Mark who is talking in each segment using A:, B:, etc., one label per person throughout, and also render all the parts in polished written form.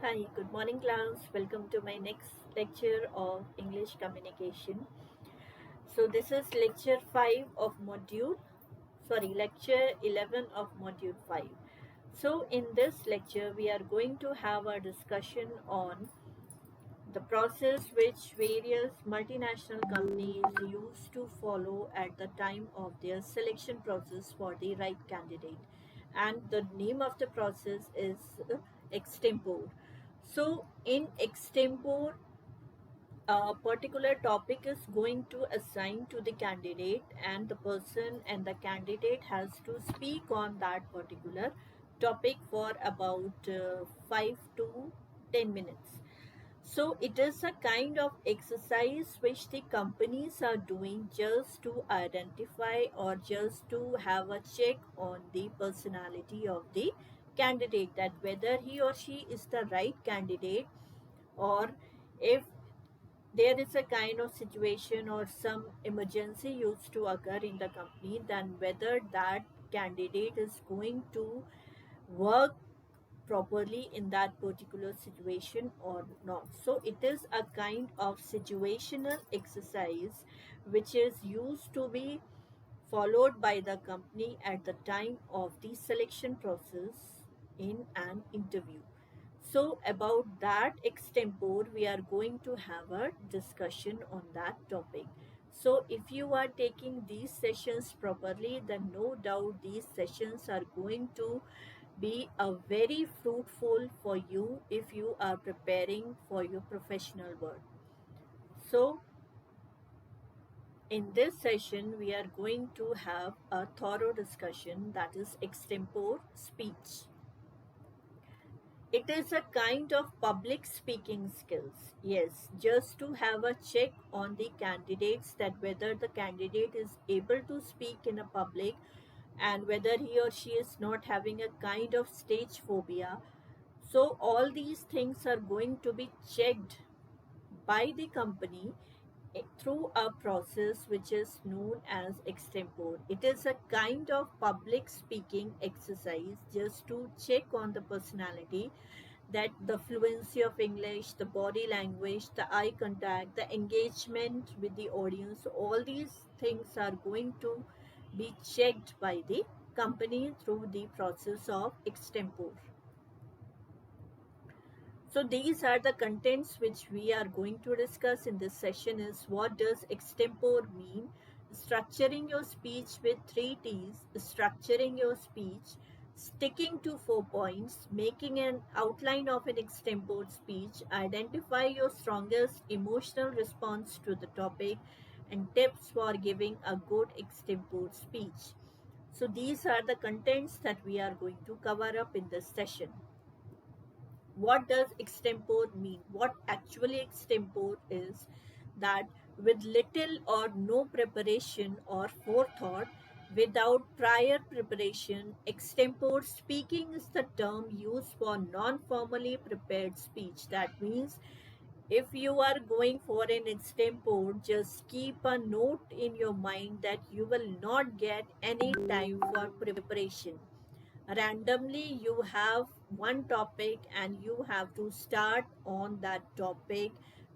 A: Hi, good morning, class. Welcome to my next lecture of English communication. So, this is lecture 5 of lecture 11 of module 5. So, in this lecture, we are going to have a discussion on the process which various multinational companies used to follow at the time of their selection process for the right candidate. And the name of the process is extempore. So, in extempore, a particular topic is going to assign to the candidate, and the person and the candidate has to speak on that particular topic for about 5 to 10 minutes. So it is a kind of exercise which the companies are doing just to identify or just to have a check on the personality of the candidate, that whether he or she is the right candidate, or if there is a kind of situation or some emergency used to occur in the company, then whether that candidate is going to work properly in that particular situation or not. So it is a kind of situational exercise which is used to be followed by the company at the time of the selection process in an interview. So about that extempore, we are going to have a discussion on that topic. So if you are taking these sessions properly, then no doubt these sessions are going to be a very fruitful for you if you are preparing for your professional work. So in this session, we are going to have a thorough discussion, that is extempore speech. It is a kind of public speaking skills. Yes, just to have a check on the candidates, that whether the candidate is able to speak in a public and whether he or she is not having a kind of stage phobia. So all these things are going to be checked by the company through a process which is known as extempore. It is a kind of public speaking exercise just to check on the personality, that the fluency of English, the body language, the eye contact, the engagement with the audience, all these things are going to be checked by the company through the process of extempore. So these are the contents which we are going to discuss in this session. Is what does extempore mean? Structuring your speech with 3 T's, structuring your speech, sticking to 4 points, making an outline of an extempore speech, identify your strongest emotional response to the topic, and tips for giving a good extempore speech. So these are the contents that we are going to cover up in this session. What does extempore mean? What actually extempore is, that with little or no preparation or forethought, without prior preparation, extempore speaking is the term used for non-formally prepared speech. That means if you are going for an extempore, just keep a note in your mind that you will not get any time for preparation. Randomly you have one topic and you have to start on that topic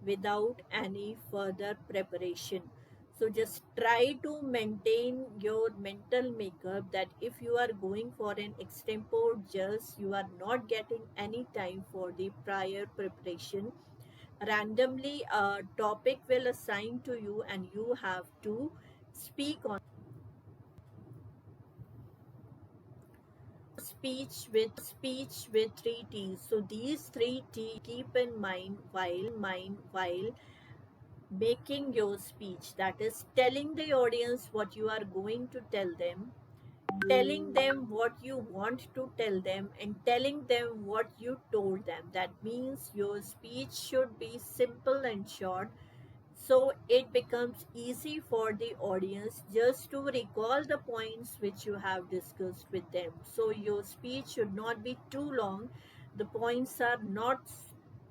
A: without any further preparation. So just try to maintain your mental makeup, that if you are going for an extempore, just you are not getting any time for the prior preparation. Randomly a topic will assign to you and you have to speak on speech with 3 T's. So these 3 T keep in mind while making your speech. That is telling the audience what you are going to tell them, telling them what you want to tell them, and telling them what you told them. That means your speech should be simple and short, so it becomes easy for the audience just to recall the points which you have discussed with them. So your speech should not be too long, the points are not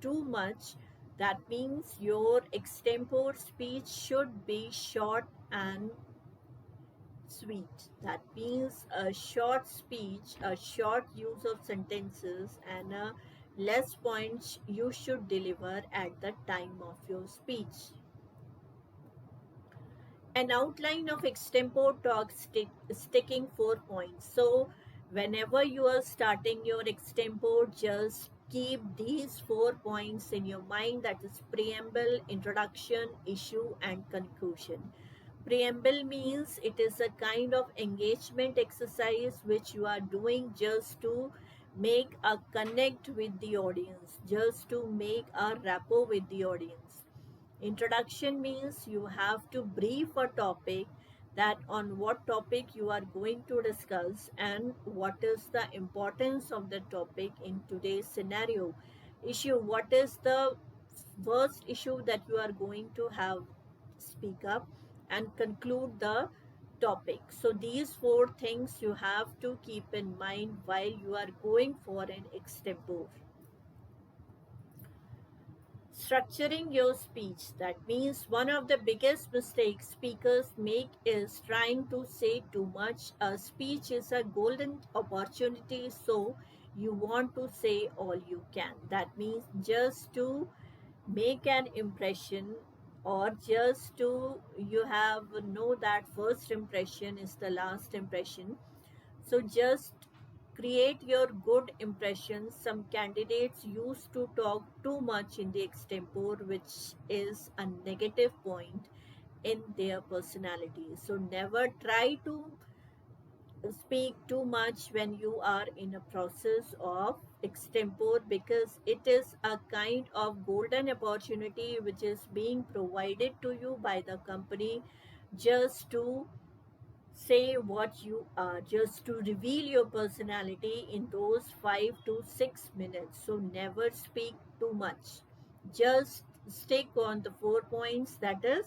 A: too much. That means your extempore speech should be short and sweet. That means a short speech, a short use of sentences, and a less points you should deliver at the time of your speech. An outline of extempore talk sticking 4 points. So, whenever you are starting your extempore, just keep these 4 points in your mind, that is preamble, introduction, issue, and conclusion. Preamble means it is a kind of engagement exercise which you are doing just to make a connect with the audience, just to make a rapport with the audience. Introduction means you have to brief a topic, that on what topic you are going to discuss and what is the importance of the topic in today's scenario. Issue, what is the first issue that you are going to have speak up, and conclude the topic. So these four things you have to keep in mind while you are going for an extempore. Structuring your speech. That means one of the biggest mistakes speakers make is trying to say too much. A speech is a golden opportunity, so you want to say all you can. That means just to make an impression, or just to you have know that first impression is the last impression, so just create your good impressions. Some candidates used to talk too much in the extempore, which is a negative point in their personality. So never try to speak too much when you are in a process of extempore, because it is a kind of golden opportunity which is being provided to you by the company, just to say what you are, just to reveal your personality in those 5 to 6 minutes. So never speak too much. Just stick on the 4 points, that is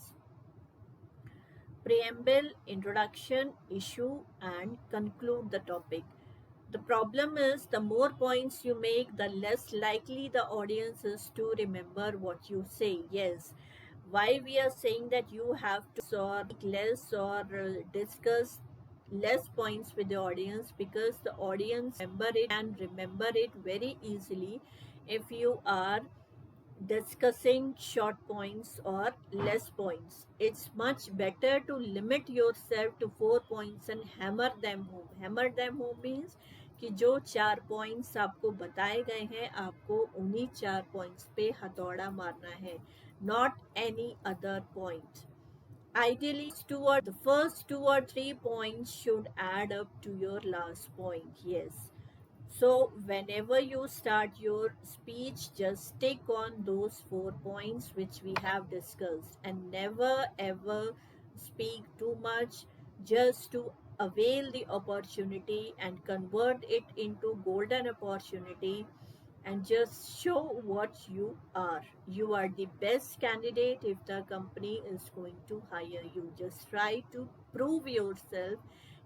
A: preamble, introduction, issue, and conclude the topic. The problem is the more points you make, the less likely the audience is to remember what you say. Yes. Why we are saying that you have to or less, or discuss less points with the audience, because the audience remember it and remember it very easily if you are discussing short points or less points. It's much better to limit yourself to 4 points and hammer them home. Hammer them home means कि जो 4 points आपको बताए गए हैं, आपको उन्हीं 4 points पे हथौड़ा मारना है, not any other point. Ideally, the first 2 or 3 points should add up to your last point. Yes. So, whenever you start your speech, just stick on those 4 points which we have discussed, and never ever speak too much, just to avail the opportunity and convert it into golden opportunity, and just show what you are. You are the best candidate if the company is going to hire you. Just try to prove yourself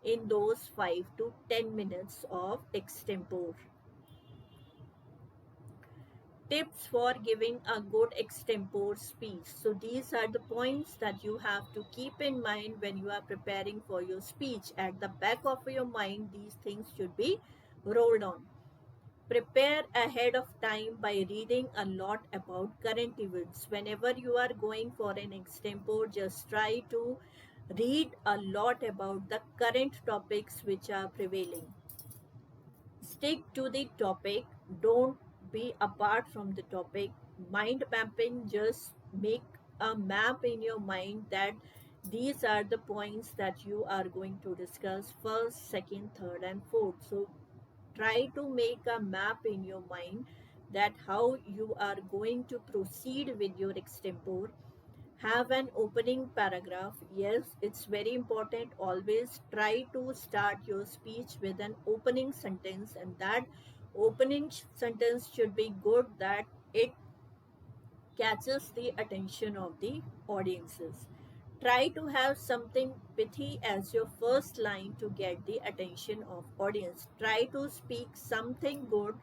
A: in those 5 to 10 minutes of extempore. Tips for giving a good extempore speech. So these are the points that you have to keep in mind when you are preparing for your speech. At the back of your mind, these things should be rolled on. Prepare ahead of time by reading a lot about current events. Whenever you are going for an extempore, just try to read a lot about the current topics which are prevailing. Stick to the topic, don't be apart from the topic. Mind mapping, just make a map in your mind that these are the points that you are going to discuss first, second, third, and fourth. So try to make a map in your mind that how you are going to proceed with your extempore. Have an opening paragraph. Yes, it's very important. Always try to start your speech with an opening sentence, and that opening sentence should be good, that it catches the attention of the audiences. Try to have something pithy as your first line to get the attention of audience. Try to speak something good,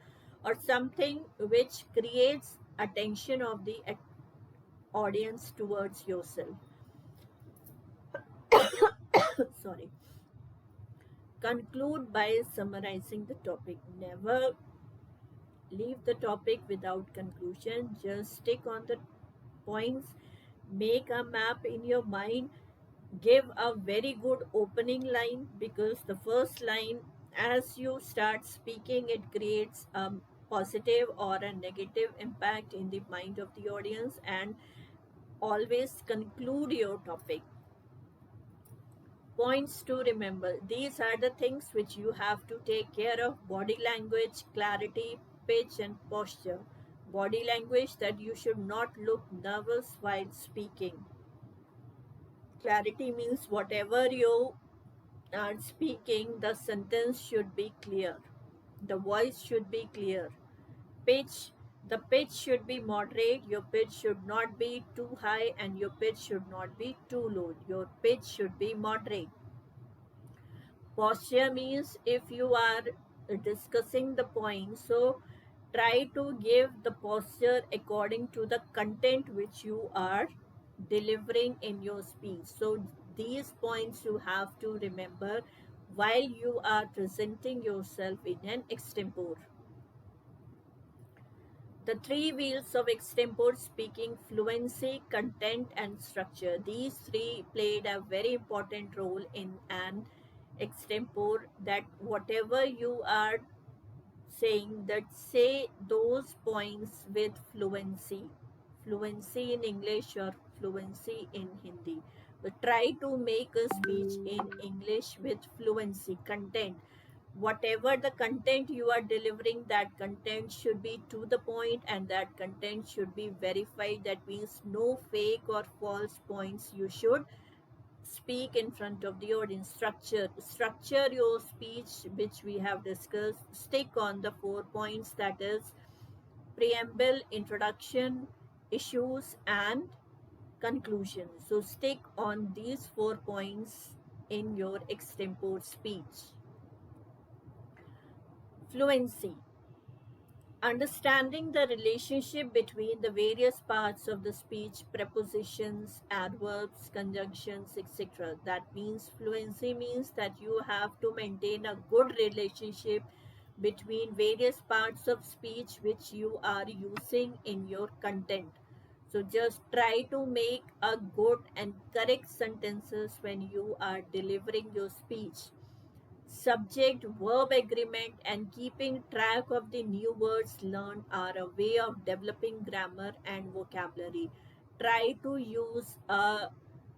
A: or something which creates attention of the audience towards yourself. Sorry. Conclude by summarizing the topic. Never leave the topic without conclusion. Just stick on the points, make a map in your mind, give a very good opening line, because the first line, as you start speaking, it creates a positive or a negative impact in the mind of the audience. And always conclude your topic. Points to remember: these are the things which you have to take care of: body language, clarity, pitch, and posture. Body language, that you should not look nervous while speaking. Clarity means whatever you are speaking, the sentence should be clear, the voice should be clear. Pitch, the pitch should be moderate. Your pitch should not be too high and your pitch should not be too low. Your pitch should be moderate. Posture means if you are discussing the point, so try to give the posture according to the content which you are delivering in your speech. So these points you have to remember while you are presenting yourself in an extempore. The three wheels of extempore speaking: fluency, content, and structure. These three played a very important role in an extempore, that whatever you are saying, that say those points with fluency. Fluency in English or fluency in Hindi. But try to make a speech in English with fluency. Content, whatever the content you are delivering, that content should be to the point and that content should be verified. That means no fake or false points you should speak in front of the audience. Structure your speech, which we have discussed. Stick on the 4 points, that is preamble, introduction, issues, and conclusion. So stick on these 4 points in your extempore speech. Fluency: understanding the relationship between the various parts of the speech: prepositions, adverbs, conjunctions, etc. That means fluency means that you have to maintain a good relationship between various parts of speech which you are using in your content. So just try to make a good and correct sentences when you are delivering your speech. Subject verb agreement and keeping track of the new words learned are a way of developing grammar and vocabulary. Try to use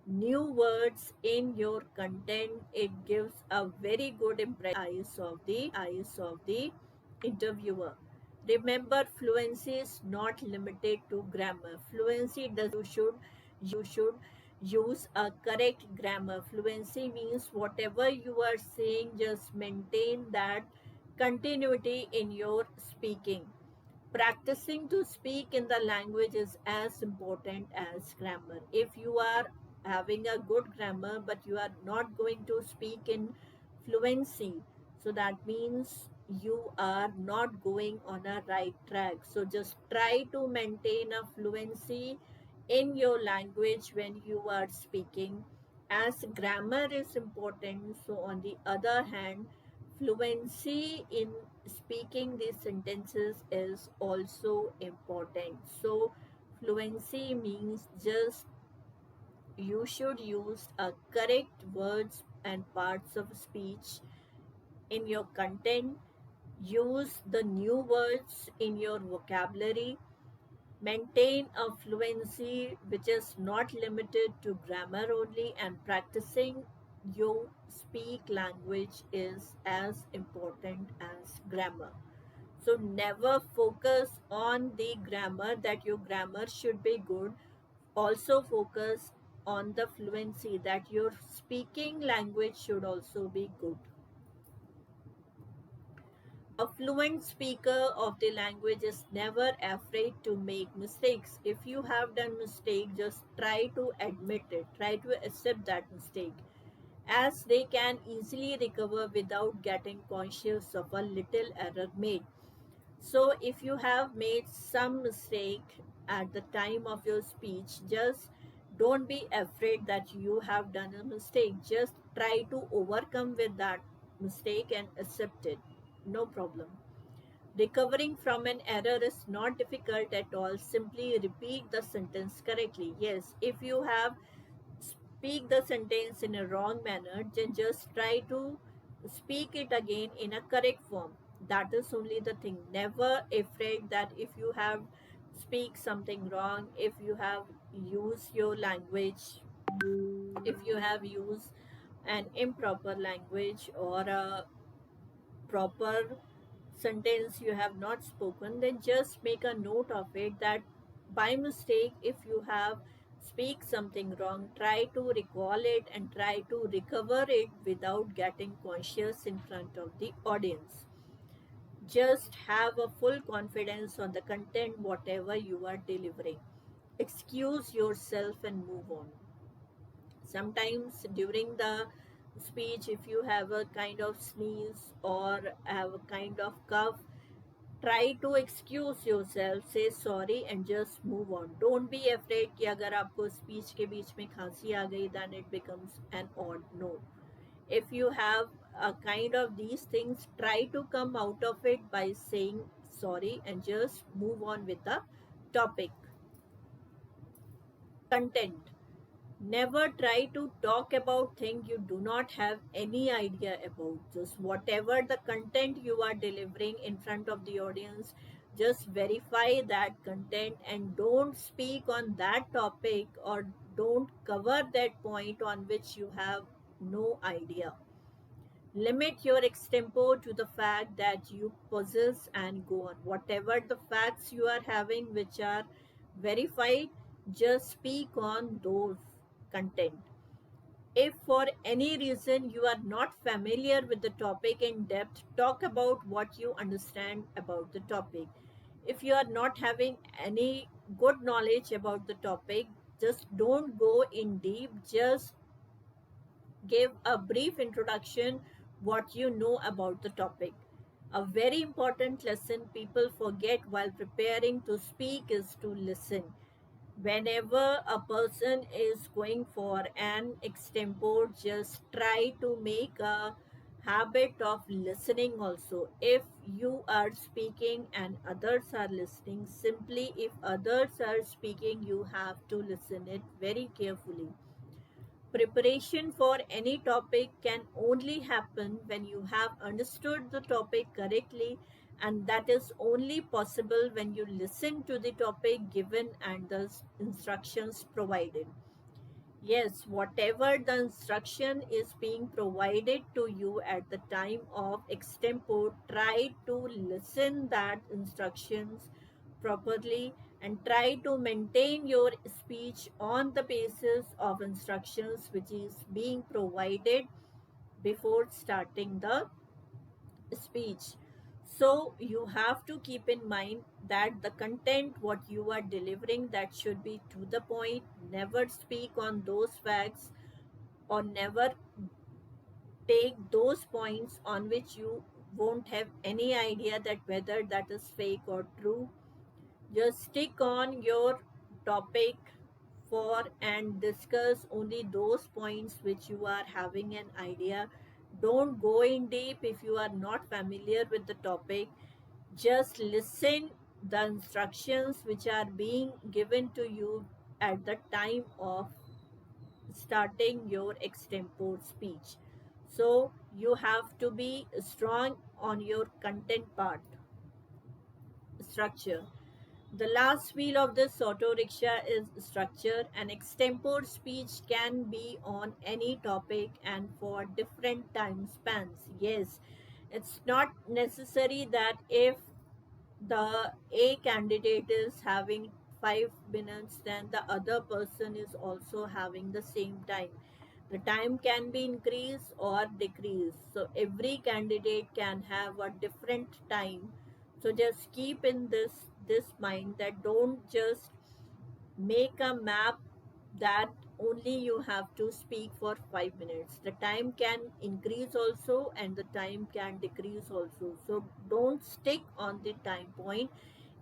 A: new words in your content. It gives a very good impression in the eyes of the interviewer. Remember, fluency is not limited to grammar. Fluency does you should use a correct grammar. Fluency means whatever you are saying, just maintain that continuity in your speaking. Practicing to speak in the language is as important as grammar. If you are having a good grammar but you are not going to speak in fluency, so that means you are not going on a right track. So just try to maintain a fluency in your language when you are speaking, as grammar is important. So on the other hand, fluency in speaking these sentences is also important. So fluency means just you should use a correct words and parts of speech in your content. Use the new words in your vocabulary. Maintain a fluency which is not limited to grammar only, and practicing your speak language is as important as grammar. So never focus on the grammar, that your grammar should be good. Also focus on the fluency, that your speaking language should also be good. A fluent speaker of the language is never afraid to make mistakes. If you have done mistake, just try to admit it. Try to accept that mistake, as they can easily recover without getting conscious of a little error made. So if you have made some mistake at the time of your speech, just don't be afraid that you have done a mistake. Just try to overcome with that mistake and accept it. No problem. Recovering from an error is not difficult at all. Simply repeat the sentence correctly. Yes, if you have speak the sentence in a wrong manner, then just try to speak it again in a correct form. That is only the thing. Never afraid that if you have speak something wrong, if you have used your language, if you have used an improper language or a proper sentence you have not spoken, then just make a note of it that by mistake, if you have speak something wrong, try to recall it and try to recover it without getting conscious in front of the audience. Just have a full confidence on the content whatever you are delivering. Excuse yourself and move on. Sometimes during the speech, if you have a kind of sneeze or have a kind of cough, try to excuse yourself, say sorry and just move on. Don't be afraid कि अगर आपको speech के बीच में खांसी आ गई then it becomes an odd. No. If you have a kind of these things, try to come out of it by saying sorry and just move on with the topic. Content. Never try to talk about things you do not have any idea about. Just whatever the content you are delivering in front of the audience, just verify that content and don't speak on that topic or don't cover that point on which you have no idea. Limit your extempo to the fact that you possess and go on. Whatever the facts you are having which are verified, just speak on those content. If for any reason you are not familiar with the topic in depth, talk about what you understand about the topic. If you are not having any good knowledge about the topic, just don't go in deep, just give a brief introduction what you know about the topic. A very important lesson people forget while preparing to speak is to listen. Whenever a person is going for an extempore, just try to make a habit of listening also. If you are speaking and others are listening, simply if others are speaking, you have to listen it very carefully. Preparation for any topic can only happen when you have understood the topic correctly, and that is only possible when you listen to the topic given and the instructions provided. Yes, whatever the instruction is being provided to you at the time of extempore, try to listen that instructions properly and try to maintain your speech on the basis of instructions which is being provided before starting the speech. So you have to keep in mind that the content what you are delivering that should be to the point. Never speak on those facts or never take those points on which you won't have any idea that whether that is fake or true. Just stick on your topic for and discuss only those points which you are having an idea. Don't go in deep if you are not familiar with the topic. Just listen the instructions which are being given to you at the time of starting your extempore speech. So you have to be strong on your content part structure. The last wheel of this auto rickshaw is structure. An extempore speech can be on any topic and for different time spans. Yes, it's not necessary that if the A candidate is having 5 minutes, then the other person is also having the same time. The time can be increased or decreased. So every candidate can have a different time. So just keep in this mind that don't just make a map that only you have to speak for 5 minutes. The time can increase also and the time can decrease also. So don't stick on the time point.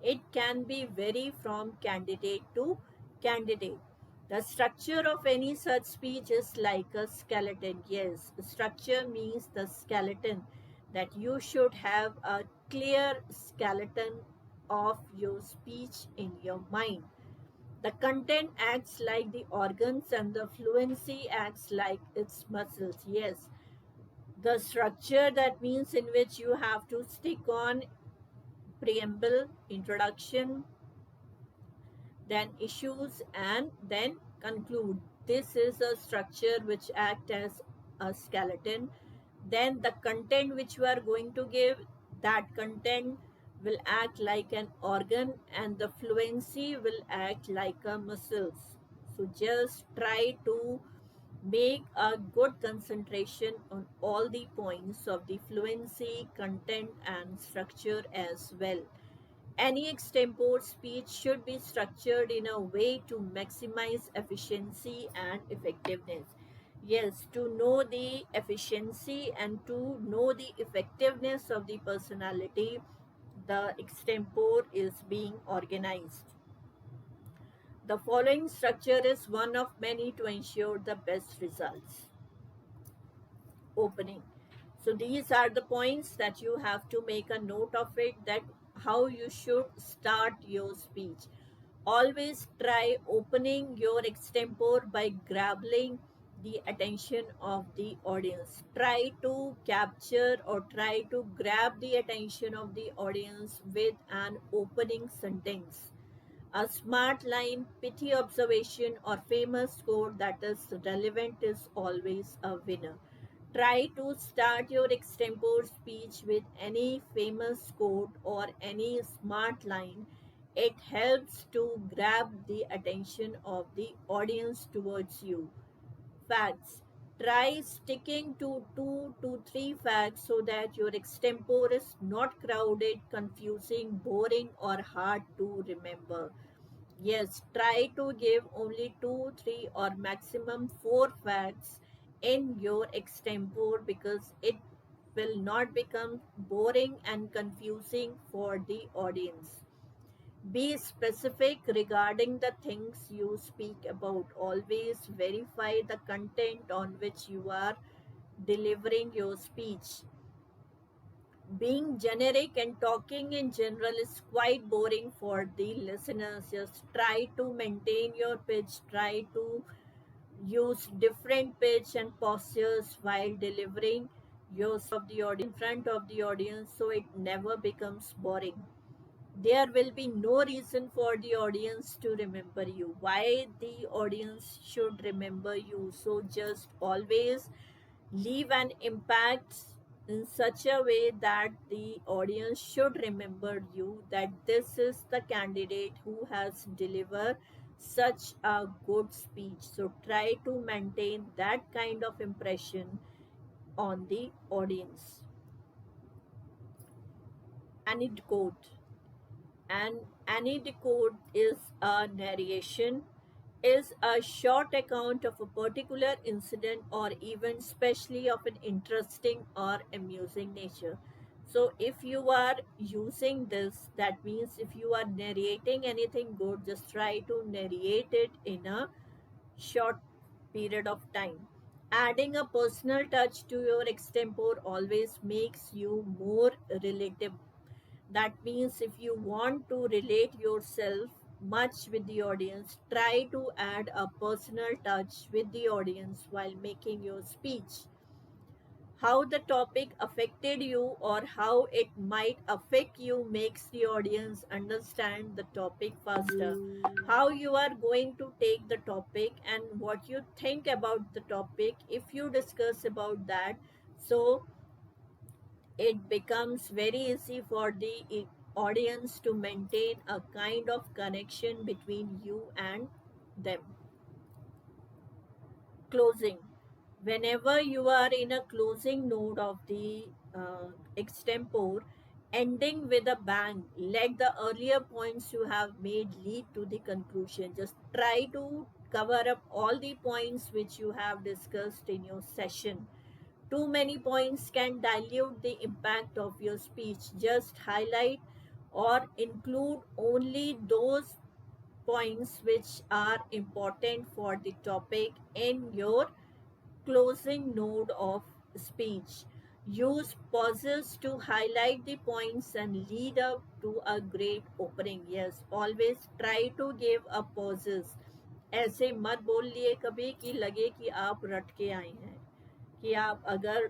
A: It can be vary from candidate to candidate. The structure of any such speech is like a skeleton. Yes, structure means the skeleton. that you should have a clear skeleton of your speech in your mind. The content acts like the organs and the fluency acts like its muscles. Yes, the structure, that means in which you have to stick on preamble, introduction, then issues, and then conclude. This is a structure which act as a skeleton. Then the content which you are going to give, that content will act like an organ and the fluency will act like a muscles. So just try to make a good concentration on all the points of the fluency, content and structure as well. Any extempore speech should be structured in a way to maximize efficiency and effectiveness. Yes, to know the efficiency and to know the effectiveness of the personality, the extempore is being organized. The following structure is one of many to ensure the best results. Opening. So these are the points that you have to make a note of it, that how you should start your speech. Always try opening your extempore by grabbing the attention of the audience. Try to capture or try to grab the attention of the audience with an opening sentence. A smart line, pithy observation, or famous quote that is relevant is always a winner. Try to start your extempore speech with any famous quote or any smart line. It helps to grab the attention of the audience towards you. Facts. Try sticking to 2 to 3 facts so that your extempore is not crowded, confusing, boring, or hard to remember. Yes, try to give only 2, 3, or maximum 4 facts in your extempore because it will not become boring and confusing for the audience. Be specific regarding the things you speak about. Always verify the content on which you are delivering your speech. Being generic and talking in general is quite boring for the listeners. Just try to maintain your pitch, try to use different pitch and postures while delivering yourself of the audience in front of the audience so it never becomes boring. There will be no reason for the audience to remember you. Why the audience should remember you? So just always leave an impact in such a way that the audience should remember you, that this is the candidate who has delivered such a good speech. So try to maintain that kind of impression on the audience. Anecdote. An anecdote is a narration, is a short account of a particular incident or event, especially of an interesting or amusing nature. So, if you are using this, that means if you are narrating anything good, just try to narrate it in a short period of time. Adding a personal touch to your extempore always makes you more relatable. That means if you want to relate yourself much with the audience, try to add a personal touch with the audience while making your speech. How the topic affected you or how it might affect you makes the audience understand the topic faster. How you are going to take the topic and what you think about the topic, if you discuss about that, so it becomes very easy for the audience to maintain a kind of connection between you and them. Closing. Whenever you are in a closing note of the extempore, ending with a bang, let the earlier points you have made lead to the conclusion. Just try to cover up all the points which you have discussed in your session. Too many points can dilute the impact of your speech. Just highlight or include only those points which are important for the topic in your closing note of speech. Use pauses to highlight the points and lead up to a great opening. Yes, always try to give a pauses. ऐसे मत बोल लिए कभी कि लगे कि आप रट के आए हैं, कि आप अगर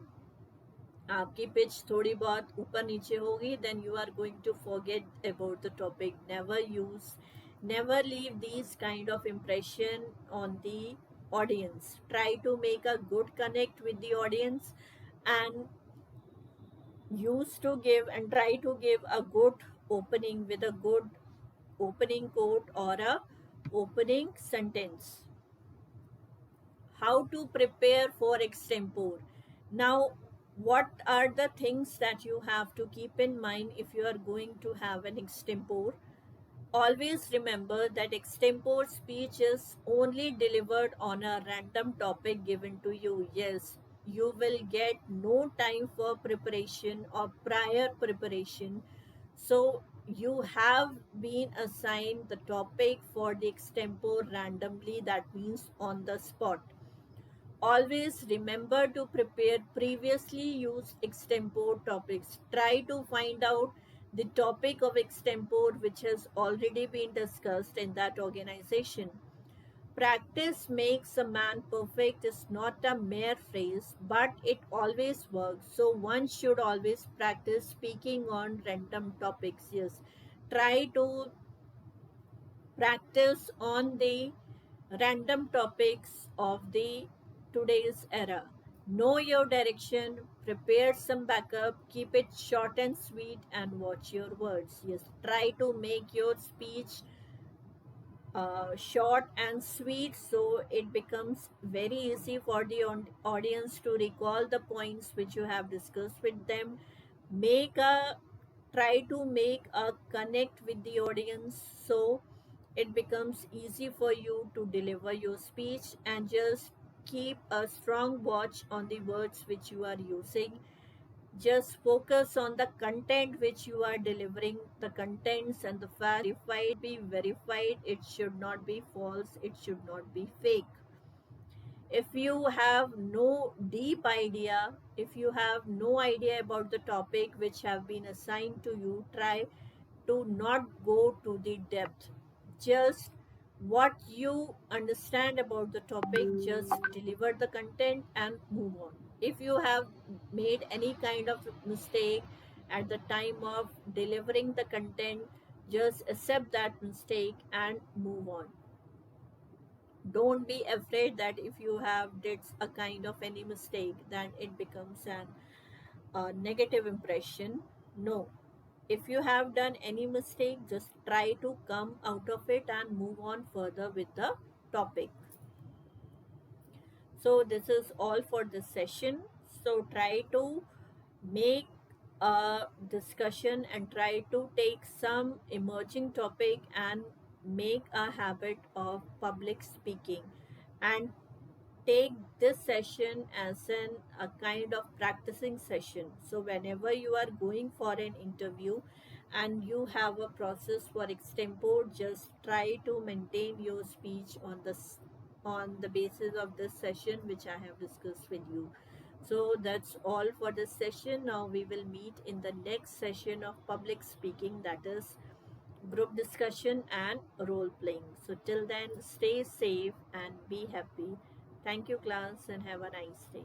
A: आपकी पिच थोड़ी बहुत ऊपर नीचे होगी then you are going to forget about the topic. Never leave these kind of impression on the audience. Try to make a good connect with the audience and used to give and try to give a good opening with a good opening quote or a opening sentence. How to prepare for extempore. Now, what are the things that you have to keep in mind if you are going to have an extempore? Always remember that extempore speech is only delivered on a random topic given to you. Yes, you will get no time for preparation or prior preparation. So you have been assigned the topic for the extempore randomly, that means on the spot. Always remember to prepare previously used extempore topics. Try to find out the topic of extempore which has already been discussed in that organization. Practice makes a man perfect is not a mere phrase, but it always works. So one should always practice speaking on random topics. Yes, try to practice on the random topics of the today's era. Know your direction, prepare some backup, keep it short and sweet, and watch your words. Yes, try to make your speech short and sweet so it becomes very easy for the audience to recall the points which you have discussed with them. Make a Try to make a connect with the audience so it becomes easy for you to deliver your speech, and just keep a strong watch on the words which you are using. Just focus on the content which you are delivering, the contents and the facts be verified. It should not be false, it should not be fake. If you have no deep idea, if you have no idea about the topic which have been assigned to you, try to not go to the depth. Just what you understand about the topic, just deliver the content and move on. If you have made any kind of mistake at the time of delivering the content, just accept that mistake and move on. Don't be afraid that if you have did a kind of any mistake then it becomes an negative impression. No, if you have done any mistake, just try to come out of it and move on further with the topic. So this is all for this session. So try to make a discussion and try to take some emerging topic and make a habit of public speaking, and take this session as a kind of practicing session. So whenever you are going for an interview and you have a process for extempore, just try to maintain your speech on the basis of this session which I have discussed with you. So that's all for this session. Now we will meet in the next session of public speaking, that is group discussion and role playing. So till then, stay safe and be happy. Thank you, class, and have a nice day.